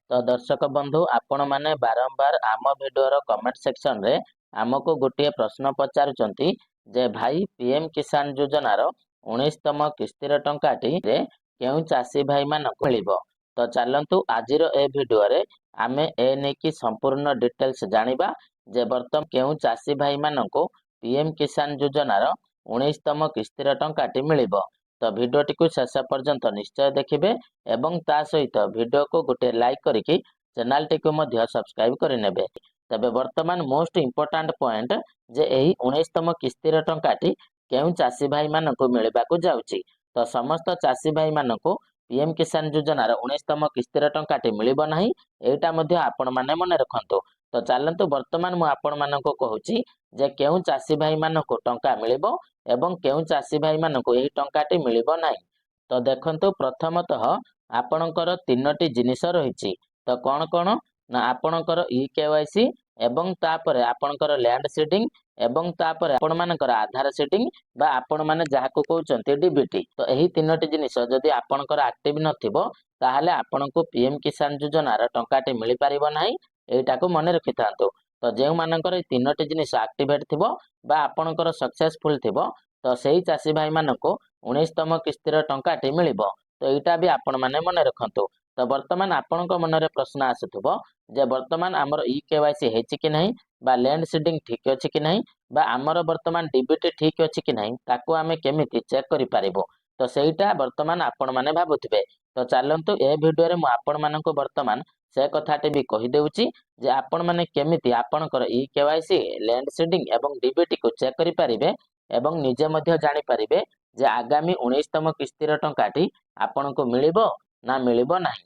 तो दर्शक बंधु आपण माने बारंबार आम वीडियो कमेंट सेक्शन रे आमको गोटे प्रश्न पचारुचंती जे भाई पीएम किसान योजनार 19तम किस्तिर टंकाटी रे केउ चासी भाई मानक मिलिबो। तो चलंतु आजिर ए वीडियो रे आमे ए नेकी संपूर्ण डिटेल्स जानिबा जे वर्तमान केउ चासी भाई मानक पीएम किसान योजनार 19तम किस्तिर टंकाटी मिलिबो। तो भिडियोटी को शेष पर्यंत निश्चय देखिए एवं ता सहित वीडियो को गोटे लाइक करके चैनल टी को मध्य सब्सक्राइब करेंगे। तबे वर्तमान मोस्ट इंपोर्टेंट पॉइंट जे यही 19तम किस्तिर टंकाटी केउ चासी भाई मानक मिलवा जाउची। तो समस्त चासी भाई मानक पीएम किसान योजनार 19तम किस्तिर टंकाटी मिलिबो नाही एटा मध्य आपण माने मन रखंतु। तो चलंतु वर्तमान मु आपण मानक कहूची जे केउ चासी भाई मानक टंका मिलिबो एवं केउ चासी भाई मानक एही टंकाटी मिलिबो नाही। तो देखंतु प्रथमतः आपणकर तीनोटी जिनिस रहिछि। तो कौन कौन ना आपणकर ई केवाईसी एवं तापरे आपणकर लैंड सीडिंग एवं तापरे आपण मानकर आधार सीडिंग बा आपण माने जाहाको कहउचंती डीबीटी। तो एही तीनोटी जिनिस जदि आपणकर एक्टिव नथिबो ताहाले आपणको पीएम किसान योजनार टंकाटी मिलि पारिबो नाही। एटाको मने रखिथांतु। तो जेउ मानकर ए तीनोटी जिनिस एक्टिवेट थिबो बा आपणकर सक्सेसफुल थिबो तो सेही चासी भाई मानको 19तम किस्तिर टंकाटी मिलिबो। तो एटा भी आपण माने मन रखंतु। तो वर्तमान आपणक मनरे प्रश्न आसुथबो जे वर्तमान आमर ई केवाईसी हेछि कि नहीं बा लैंड सीडिंग ठीक अछि कि नहीं बा आमर वर्तमान डीबीटी ठीक अछि कि नहीं ताको आमे केमिति चेक करि पारिबो। तो सेईटा वर्तमान आपण माने भाबुथिबे। तो चलंतु ए वीडियो रे मु आपण माननको वर्तमान से कथाटे भी कहि देउची जे आपण माने केमिति आपणकर ई केवाईसी लैंड सीडिंग एवं डीबीटी को चेक करि पारिबे एवं निजे मध्य जानि पारिबे जे आगामी 19तम किस्तिर टंकाटी आपनको मिलिबो ना मिलिबो नाही।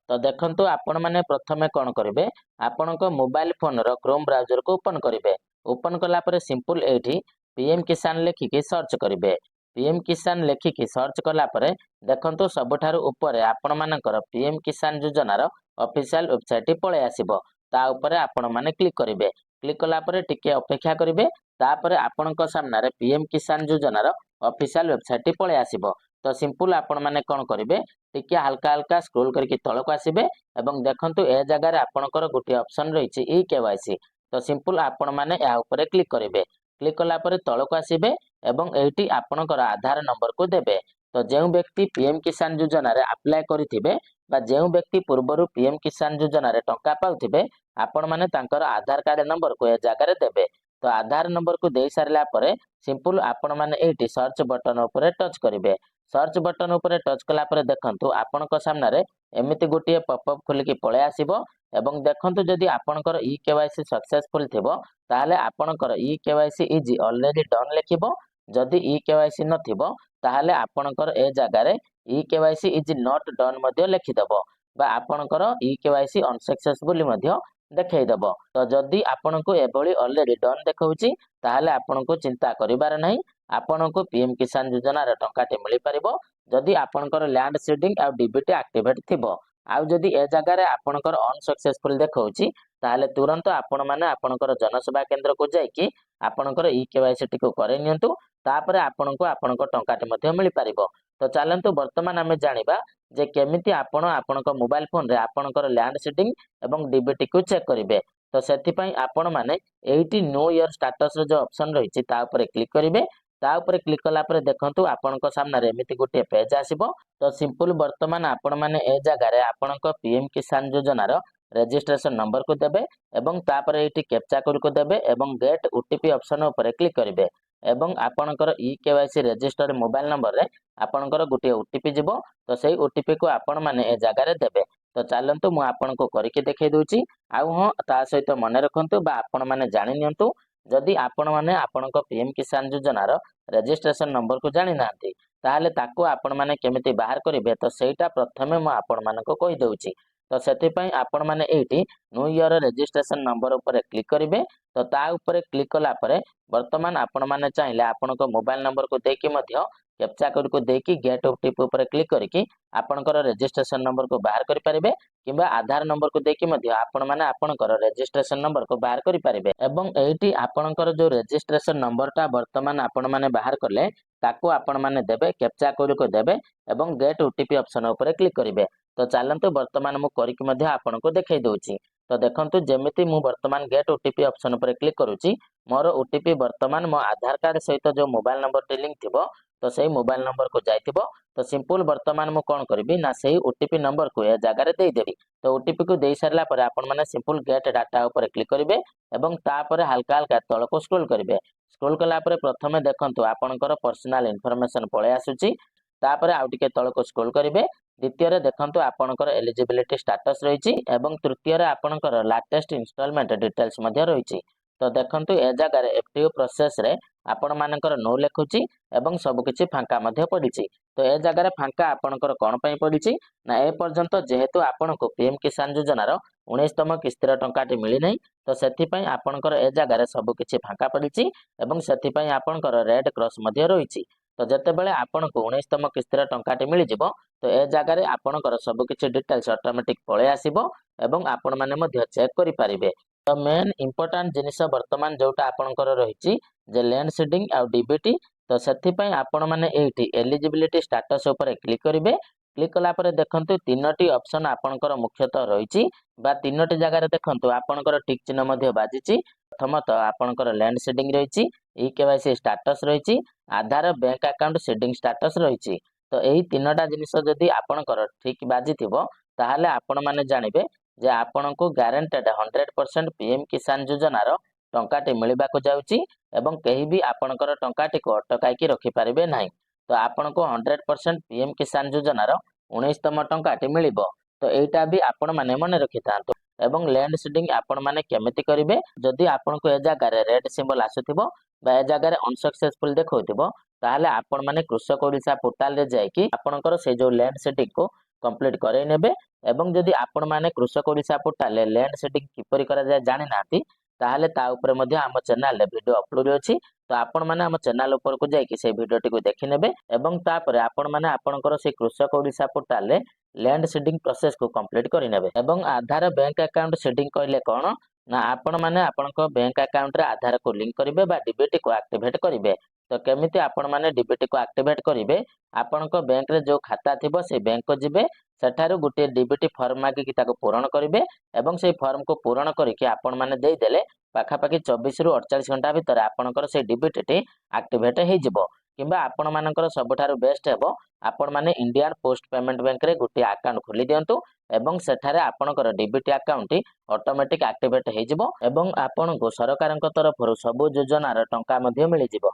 तो देखंतु आपण माने प्रथमे कोन करिवे आपनको मोबाइल फोन रो क्रोम ब्राउजर को ओपन करिवे। ओपन कला परे सिंपल एठी पीएम किसान लेखिकी सर्च करिवे। पीएम किसान लेखिकी सर्च कला परे देखंतु सबठारु ऊपर आपण मानकर पीएम किसान योजनार ऑफिशियल वेबसाइट पळे आसीबो। ता ऊपर आपण माने क्लिक करिवे। क्लिक कला परे टिके अपेक्षा करिवे। तापरे आपणको सामने पीएम किसान योजनार ऑफिशियल वेबसाइट पळे आसीबो। तो सिंपल आपण माने कोन करिवे टिके हल्का हल्का स्क्रॉल करके तळको आसीबे एवं देखंतु ए जगह रे आपणकर गोटे ऑप्शन रहिछि ई केवाईसी। तो सिंपल आपण माने या ऊपर क्लिक करिवे। क्लिक कला परे तळको आसीबे एवं एठी आपणकर आधार नंबर को देबे। तो जेउ व्यक्ति पीएम किसान योजना रे अप्लाई करिथिबे बा जेउ व्यक्ति पूर्वरु पीएम किसान योजना रे टंका पाउथिबे आपण माने तांकर आधार कार्ड नंबर को ए जगह रे देबे। तो आधार नंबर को देई सारला परे सिंपल आपण माने एठी सर्च बटन ऊपर टच करिवे। सर्च बटन ऊपर टच कला परे देखंतु आपणक सामने रे एमिति गोटे पॉपअप खोलिकी पळे आसीबो एवं देखंतु जदि आपणकर ई केवाईसी सक्सेसफुल थिबो ताहाले आपणकर e KYC is already done लेखिबो। जदि ई केवाईसी नथिबो ताहाले आपणकर ए जगह रे e KYC is not done मध्ये लेखिदबो बा आपणकर ई केवाईसी अनसक्सेसफुल मध्ये देखै दबो। तो जदि आपणको एभली ऑलरेडी डन देखौची ताहाले आपणको चिंता करिबार नाही। आपणको पीएम किसान योजना रे टंकाटे मिलि पारिबो जदि आपणकर लैंड सीडिंग आ डीबीटी एक्टिवेट थिबो। आ जदि ए जगह रे आपणकर अनसक्सेसफुल देखौची ताहाले तुरंत आपण माने आपणकर जनसेवा केंद्र को जाईकी आपणकर ई केवाईसी टिको करे नियंतु। तापरे आपणको आपणको टंकाटे मध्ये मिलि पारिबो। तो चलंतु वर्तमान आमे जानिबा जे केमिति आपण आपणको मोबाइल फोन रे आपणकर लैंड सीडिंग एवं डीबीटी को चेक करिवे। तो सेति पई आपण माने एठी नो ईयर स्टेटस रो जो ऑप्शन रहिछि ता ऊपर क्लिक करिवे। ता ऊपर क्लिक कला परे देखंतु आपणको सामने रे एमिति गोटे पेज आसीबो। तो सिंपल वर्तमान आपण माने ए जगह रे आपणको पीएम किसान योजना रो रजिस्ट्रेशन नंबर को देबे एवं तापरे एठी कैप्चा कोड को देबे एवं गेट ओटीपी ऑप्शन ऊपर क्लिक करिवे एवं आपणकर e KYC register mobile number रे आपणकर गोटे ओटीपी जिवो। तो सेही ओटीपी को आपण माने ए जगह रे देबे। तो चलंतु मु आपनको करिके देखै दोउची आउ हां ता सहित मने रखंतु बा आपण माने जानि नियंतु जदि आपण माने आपणक पीएम किसान योजनार रजिस्ट्रेशन नंबर को जानि नांती ताहाले ताको आपण माने केमिति बाहर करिवे। तो सेटा प्रथमे मु आपण मानको कहि दोउची। तो सेति पई आपण माने एठी न्यू ईयर रजिस्ट्रेशन नंबर ऊपर क्लिक करिवे। तो ता ऊपर क्लिक कला परे वर्तमान आपण माने चाहिले आपणक मोबाइल नंबर को देकी मध्य कैप्चा कोड को देकी गेट ओटीपी ऊपर क्लिक करके आपणकर रजिस्ट्रेशन नंबर को बाहर करि पारिबे किबा आधार नंबर को देकी मध्य आपण माने आपणकर रजिस्ट्रेशन नंबर को बाहर करि पारिबे। एवं एठी आपणकर जो रजिस्ट्रेशन नंबर ता वर्तमान आपण माने बाहर करले ताको आपण माने देबे कैप्चा कोड को देबे एवं गेट ओटीपी ऑप्शन ऊपर क्लिक करिवे। तो चलतु बर्तमान मु करके मध्य आपनको देखै दउची। तो देखंतु जेमिति मु वर्तमान गेट ओटीपी ऑप्शन पर क्लिक करूची मोर ओटीपी वर्तमान मो आधार कार्ड सहित जो मोबाइल नंबर टी लिंक थिबो तो सही मोबाइल नंबर को जाइथिबो। तो सिंपल वर्तमान मु कोन करबी ना सही ओटीपी नंबर को ए जगह रे देई देबी। तो ओटीपी को देई सारला पर आपण माने सिंपल गेट डाटा ऊपर क्लिक करिवे एवं तापर हल्का हल्का तळ को स्क्रॉल करिवे। स्क्रॉल कला पर प्रथमे देखंतु आपणकर पर्सनल इन्फॉर्मेशन पळे आसुची तापर आउ टिके तळ को स्क्रॉल करिवे। द्वितीय रे देखंतु आपणकर एलिजिबिलिटी स्टेटस रहिची एवं तृतीय रे आपणकर लेटेस्ट इंस्टॉलमेंट डिटेल्स मध्ये रहिची। तो देखंतु ए जगह रे एफटीओ प्रोसेस रे आपण मानकर नो लेखुची एवं सब किछि फांका मध्ये पडिची। तो ए जगह रे फांका आपणकर कोन पई पडिची ना ए पर्यंत जेहेतु आपनको पीएम किसान योजनार 19तम किस्तीर टंकाटी मिली नहीं तो सेथि पई आपणकर ए जगह रे सब किछि फांका पडिची एवं सेथि पई आपणकर रेड क्रॉस मध्ये रहिची। तो जते बेले आपनको 19तम किस्तीर टंकाटी मिली जिवो तो ए जगह रे आपणकर सब किछि डिटेल्स ऑटोमेटिक पळे आसीबो एवं आपण माने मध्ये चेक करि पारिबे। तो मेन इंपोर्टेंट जिनिस वर्तमान जोटा आपणकर रहिची जे लैंड सीडिंग आ डीबीटी। तो सेथि पई आपण माने एठी एलिजिबिलिटी स्टेटस ऊपर क्लिक करिवे। क्लिक कला पर देखंतु तीनोटी ऑप्शन आपणकर मुख्यतः रहिची बा तीनोटी जगह रे देखंतु आपणकर टिक चिन्ह मध्ये बाजिची। प्रथमतः आपणकर लैंड सीडिंग रहिची, ई केवाईसी स्टेटस रहिची, Aadhaar bank account seeding status रहिची। तो एही तीनोटा जिनिस जदि आपणकर ठीक बाजिथिबो ताहाले आपण माने जानिबे जे आपणको गारंटेड 100% पीएम किसान योजनार टंकाटी मिलिबाको जाउची एवं केही भी आपणकर टंकाटी को अटकाई की रखि पारिबे नाही। तो आपनको 100% पीएम किसान योजनार 19तम टंकाटी मिलिबो। तो एटा भी आपण माने मन रखि थांतो। एवं लैंड सीडिंग आपण माने केमिति करिवे जदि आपनको ए जगह रे रेड सिंबल आसुथिबो बा ए जगह रे अनसक्सेसफुल देखौथिबो ताहाले आपण माने कृषक ओडिसा पोर्टल रे जाय कि आपणकर से जो लैंड सीडिंग को कंप्लीट करे नेबे। एवं जदि आपण माने कृषक ओडिसा पोर्टल रे लैंड सीडिंग किपरि करा जाय जानि नाथि ताहाले ता ऊपर मध्ये आम चैनल रे वीडियो अपलोड अछि। तो आपण माने आम चैनल ऊपर को जाय कि से वीडियो टी को देखि नेबे एवं तापरे आपण माने आपणकर से कृषक ओडिसा पोर्टल रे लैंड सीडिंग प्रोसेस को कंप्लीट करि नेबे। एवं आधार बैंक अकाउंट सीडिंग कहले कोन ना आपण माने आपणको बैंक अकाउंट रे आधार को लिंक करिवे बा डीबीटी को एक्टिवेट करिवे। तो केमिति आपण माने डीबीटी को एक्टिवेट करिवे आपणको बैंक रे जो खाता थिबो से बैंक को जिवे सेठारु गुटे डीबीटी फॉर्म मागी कि ताको पूरण करिवे एवं से फॉर्म को पूरण करिके आपण माने देई देले पाखापाखि 24 रु 48 घंटा भीतर आपणकर से डीबीटी टी एक्टिवेट हे जिवो। किंबा आपण मानकर सबठारु बेस्ट हेबो आपण माने इंडियन पोस्ट पेमेंट बैंक रे गुटे अकाउंट खोली दियंतु एवं सेठारे आपणकर डीबीटी अकाउंट टी ऑटोमेटिक एक्टिवेट हे जिवो एवं आपणको सरकारक तरफरु सब योजनार टंका मध्ये मिलि जिवो।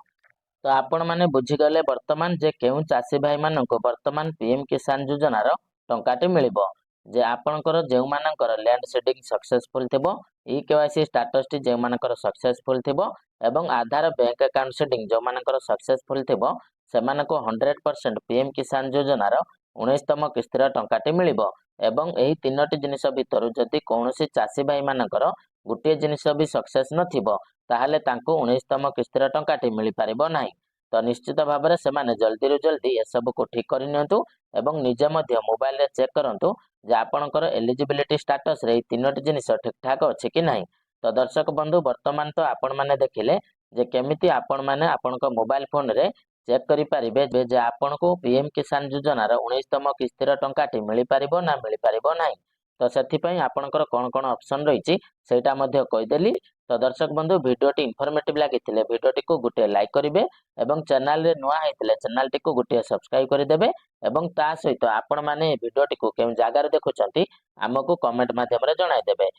तो आपण माने बुझी गले वर्तमान जे केउ चासी भाई मानको वर्तमान पीएम किसान योजनार टंकाटी मिलिबो जे आपणकर जेउ मानकर लैंड सीडिंग सक्सेसफुल थिबो, ई केवाईसी स्टेटस टी जेउ मानकर सक्सेसफुल थिबो एवं आधार बैंक अकाउंट सीडिंग जो मानकर सक्सेसफुल थिबो सेमानको 100% पीएम किसान योजनार 19तम किस्तीर टंकाटी मिलिबो। एवं एही तीनोटी जिनिस भितरु जदि कोनोसी चासी भाई मानकर गुटे जिनिस भी सक्सेस नथिबो ताहाले तांको 19तम किस्तीर टंकाटी मिलि पारिबो नाही। तो निश्चित भाव में सेमाने जल्दी रु जल्दी ए सब को ठीक करि नियंतु एवं निजे मध्य मोबाइल रे चेक करंतु जे आपणकर एलिजिबिलिटी स्टेटस रे तीनोटी जिनिस ठीक ठाक अछि कि नाही। तो दर्शक बंधु वर्तमान तो आपण माने देखिले जे केमिति आपण माने आपणक मोबाइल फोन रे चेक करि पारिबे जे आपणको पीएम किसान योजनार 19तम किस्तीर टंकाटी मिलि पारिबो ना मिलि पारिबो नाही। तो सेथि पई आपणकर कोन कोन ऑप्शन रहिछि सेटा मध्य कहिदेली। तो दर्शक बंधु वीडियोटी इनफॉर्मेटिव लागिथिले वीडियोटी को गुटे लाइक करिवे एवं चैनल रे नुआ हेतिले चैनल टी को गुटे सब्सक्राइब करि देबे एवं ता सहित आपण माने वीडियोटी को केउ जागा रे देखुचंती हमकु कमेंट माध्यम रे जणाइ देबे।